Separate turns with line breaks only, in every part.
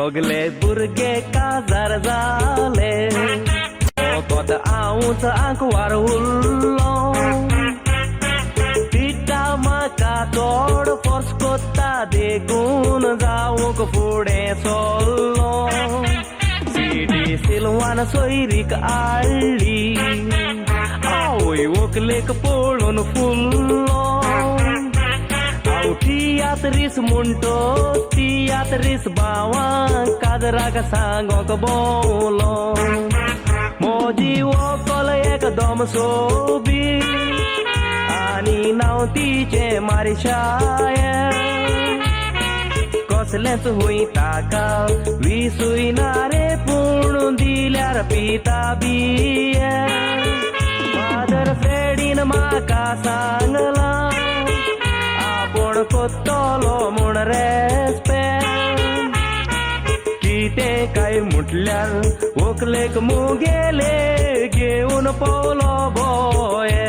सगळे भुरगे काजार जाले वगत आऊच आंकवार उरलो पिता म्हाका चोड फोर्स कोत्ता देखून जावंक फुडें चल्लो सीडी सिल्वान सोयरीक आडली आवय व्हंकलेक पळोवन फुल्लो तियात्रीस म्हणटो तियात्रीस भावांक काजराक सांगोक भोवलो म्हजी व्हंकल एकदम सोबी आनी नांव तिचें मारिशाय कसलेंच हुंय ताका विसूय ना रे पूण दिल्यार पिता बिये फादर फ्रेडीन म्हाका सांगलां कोत्तलो म्हूण रेस्पेक्ट कितें काय म्हटल्यार व्हंकलेक मुगेले घेवन पवलो बोये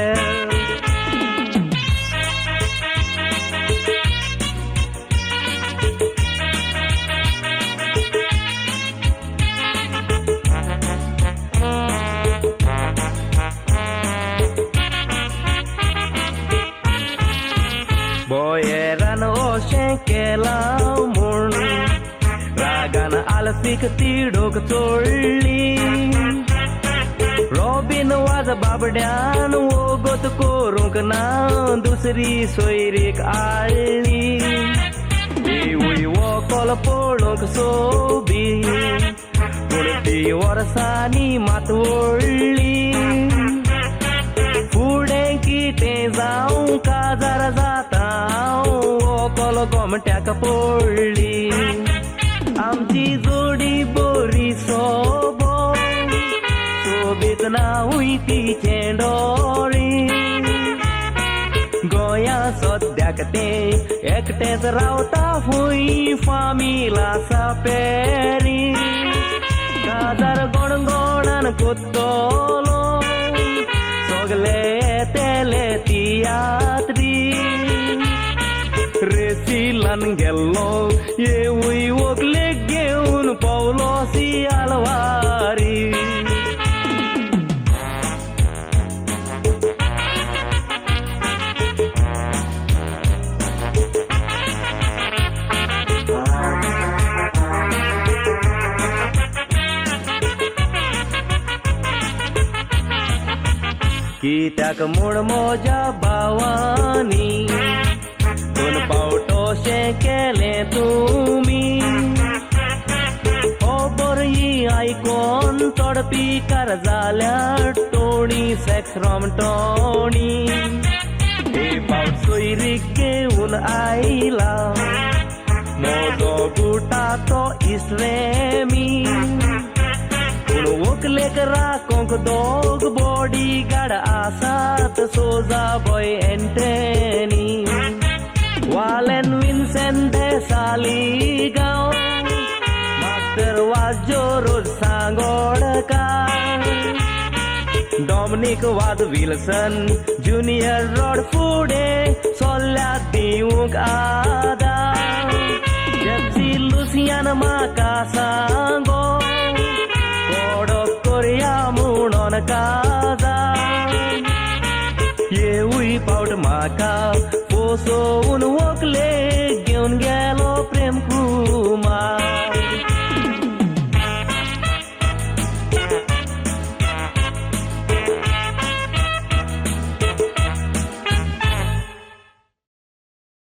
बोयेरान अशें केलां म्हूण रागान आलफीक तिडोक चोडली रॉबिन वाज बाबड्यान वोगत करूंक ना दुसरी सोयरीक आडली देवूय व्हंकल पळोवंक सोबी पूण ती वर्सांनी मात व्हडली फुडें कितें जावं काजार जाता व्हंकल गोमट्याक पडली आमची जोडी बरी सोबीत नांवूय तिचें डोळी गोंया सद्याक तें एकटेंच रावता हुंय फामील आसा पेरी काजार गोणगोणान कोत्तलो सगळे येतेले तियात्री रेसिलान गेल्लो येवूय व्हंकलेक घेवन पवलो सियालवारी कित्याक म्हूण म्हज्या भावांनी दोन फावट अशें केलें तुमी खबर ही आयकोन चड पिकार जाल्यार टोणी सेक्स फ्रॉम टोणी एक फावट सोयरीक घेवन आयला म्हजो गुटाचो इस्ट्रेमी पूण व्हंकलेक राखोंक दोग बॉडी गार्ड आसात सोजा बॉय एंटनी वालेन विन्सेंट दे सालिगांव मास्टर वाजो रोज सांगोडकार डॉमिनिक वाद विल्सन ज्युनियर रॉड फुडें सोल्ल्याक दिवंक आदार जेप्सी लुसियान म्हाका सांगो कोरया म्हणून काजार येवूय फावट म्हाका पोसोवन व्हंकलेक घेवन गेलो प्रेम कुमार